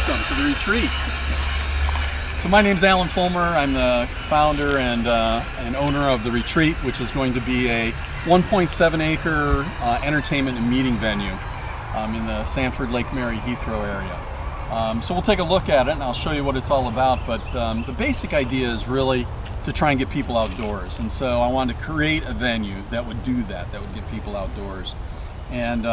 welcome to the Retreat. So my name's Alan Fulmer. I'm the founder and owner of the Retreat, which is going to be a 1.7 acre entertainment and meeting venue in the Sanford, Lake Mary, Heathrow area. So we'll take a look at it and I'll show you what it's all about, but the basic idea is really to try and get people outdoors. And so I wanted to create a venue that would do that, that would get people outdoors. And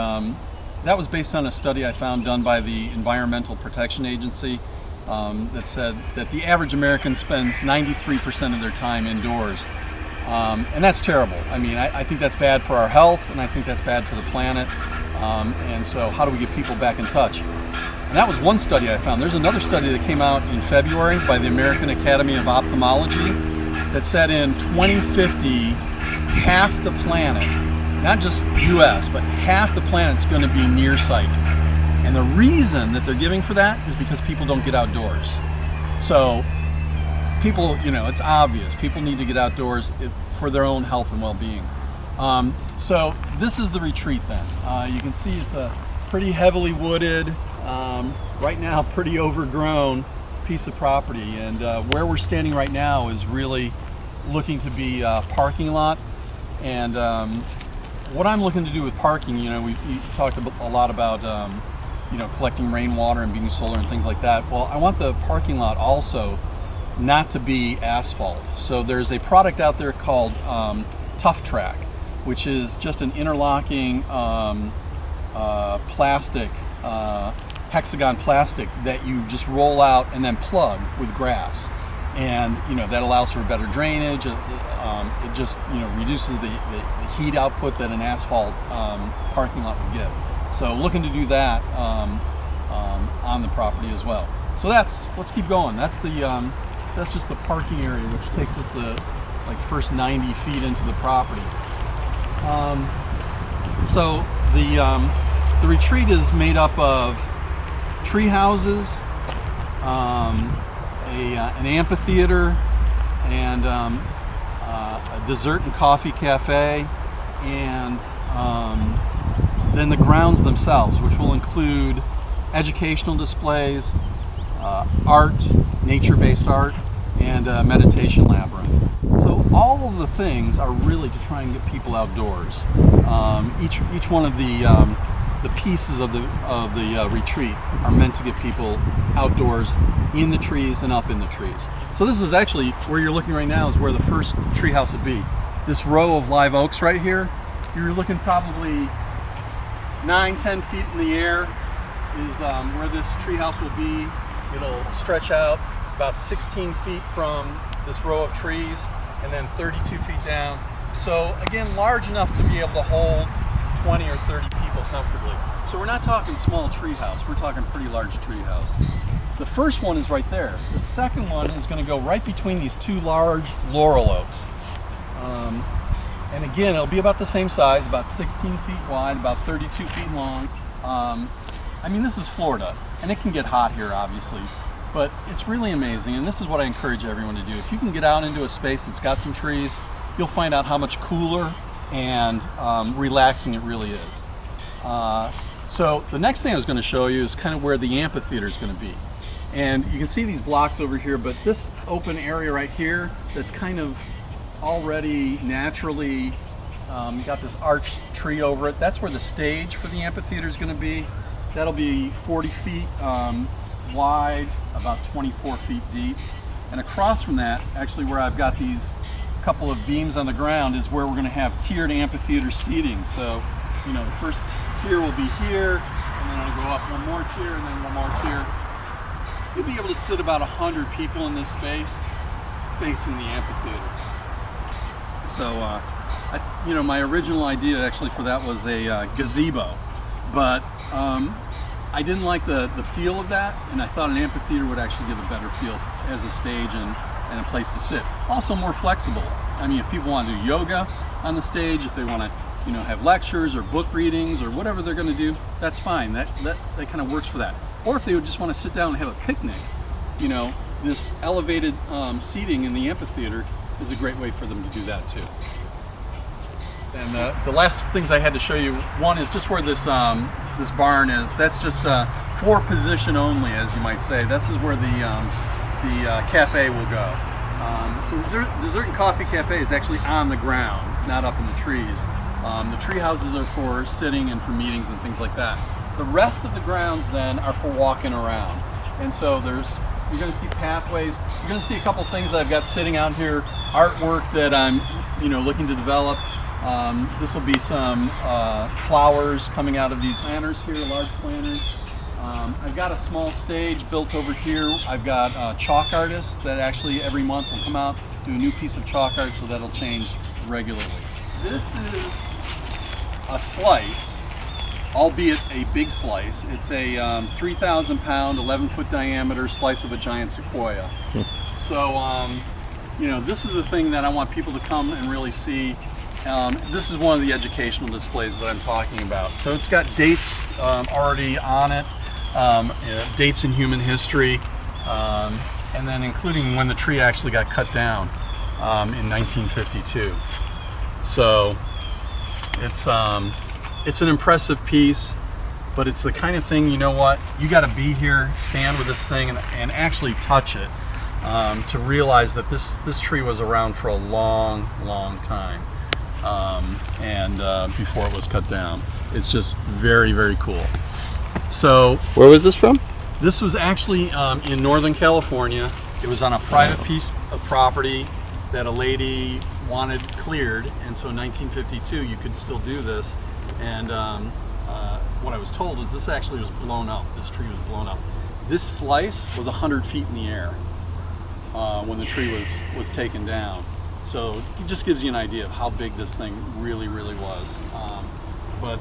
that was based on a study I found done by the Environmental Protection Agency that said that the average American spends 93% of their time indoors. And that's terrible. I mean, I think that's bad for our health, and I think that's bad for the planet. And so how do we get people back in touch? And that was one study I found. There's another study that came out in February by the American Academy of Ophthalmology that said in 2050, half the planet, not just US, but half the planet's going to be nearsighted. And the reason that they're giving for that is because people don't get outdoors. So people, you know, it's obvious, people need to get outdoors for their own health and well-being. So this is the Retreat then. You can see it's a pretty heavily wooded, right now pretty overgrown piece of property. And where we're standing right now is really looking to be a parking lot. And what I'm looking to do with parking, you know, we talked a lot about you know, collecting rainwater and being solar and things like that. Well, I want the parking lot also not to be asphalt. So there's a product out there called Tough Track, which is just an interlocking plastic, hexagon plastic that you just roll out and then plug with grass. And you know, that allows for better drainage. It just, you know, reduces the heat output that an asphalt parking lot would give. So looking to do that on the property as well. So let's keep going. That's just the parking area, which takes us the first 90 feet into the property. So the Retreat is made up of treehouses, an amphitheater, and a dessert and coffee cafe, and then the grounds themselves, which will include educational displays, art, nature-based art, and a meditation labyrinth. So all of the things are really to try and get people outdoors. Each one of the pieces of the Retreat are meant to get people outdoors, in the trees and up in the trees. So this is actually where you're looking right now, is where the first treehouse would be. This row of live oaks right here, you're looking probably 9-10 feet in the air is where this treehouse will be. It'll stretch out about 16 feet from this row of trees and then 32 feet down. So again, large enough to be able to hold 20 or 30 people comfortably. So we're not talking small treehouse, we're talking pretty large treehouse. The first one is right there. The second one is going to go right between these two large laurel oaks. And again, it'll be about the same size, about 16 feet wide, about 32 feet long. I mean, this is Florida, and it can get hot here, obviously, but it's really amazing, and this is what I encourage everyone to do. If you can get out into a space that's got some trees, you'll find out how much cooler and relaxing it really is. So the next thing I was going to show you is kind of where the amphitheater is going to be. And you can see these blocks over here, but this open area right here that's kind of already naturally got this arched tree over it. That's where the stage for the amphitheater is going to be. That'll be 40 feet wide, about 24 feet deep. And across from that, actually where I've got these couple of beams on the ground, is where we're going to have tiered amphitheater seating. So, you know, the first tier will be here, and then it'll go up one more tier, and then one more tier. You'll be able to sit about 100 people in this space facing the amphitheater. So, you know, my original idea actually for that was a gazebo, but I didn't like the feel of that, and I thought an amphitheater would actually give a better feel as a stage and a place to sit. Also more flexible. I mean, if people want to do yoga on the stage, if they want to, you know, have lectures or book readings or whatever they're going to do, that's fine. That kind of works for that. Or if they would just want to sit down and have a picnic, you know, this elevated seating in the amphitheater is a great way for them to do that too. And the last things I had to show you, one is just where this this barn is, that's just for position only, as you might say. This is where the cafe will go. So the Dessert and Coffee Cafe is actually on the ground, not up in the trees. The tree houses are for sitting and for meetings and things like that. The rest of the grounds then are for walking around. And so you're going to see pathways. You're going to see a couple things that I've got sitting out here, artwork that I'm looking to develop. This will be some flowers coming out of these planters here, large planters. I've got a small stage built over here. I've got chalk artists that actually every month will come out, do a new piece of chalk art, so that'll change regularly. This is a slice, albeit a big slice. It's a 3,000 pound, 11-foot diameter slice of a giant sequoia. So, this is the thing that I want people to come and really see. This is one of the educational displays that I'm talking about. So it's got dates already on it, dates in human history, and then including when the tree actually got cut down in 1952. So it's an impressive piece, but it's the kind of thing, you got to be here, stand with this thing, and actually touch it to realize that this tree was around for a long, long time. Before it was cut down. It's just very, very cool. So, where was this from? This was actually in Northern California. It was on a private piece of property that a lady wanted cleared, and so in 1952 you could still do this. And what I was told is this actually was blown up. This tree was blown up. This slice was 100 feet in the air when the tree was taken down. So it just gives you an idea of how big this thing really, really was. But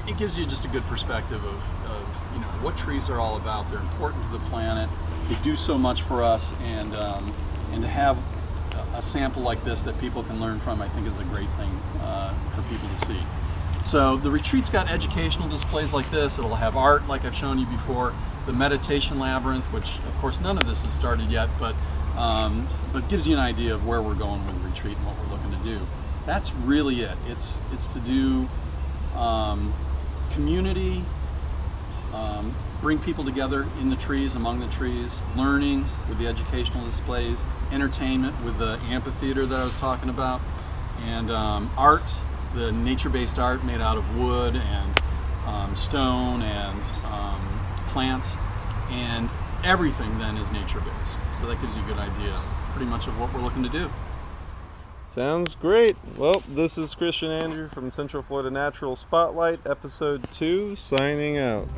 it gives you just a good perspective of what trees are all about. They're important to the planet. They do so much for us, and to have a sample like this that people can learn from, I think is a great thing for people to see. So the retreat's got educational displays like this. It'll have art like I've shown you before. The meditation labyrinth, which of course none of this has started yet, but gives you an idea of where we're going with Retreat and what we're looking to do. That's really it. It's to do community, bring people together in the trees, among the trees, learning with the educational displays, entertainment with the amphitheater that I was talking about, and art, the nature-based art made out of wood and stone and plants, and everything then is nature-based. So that gives you a good idea pretty much of what we're looking to do. Sounds great. Well, this is Christian Andrew from Central Florida Natural Spotlight, episode 2, signing out.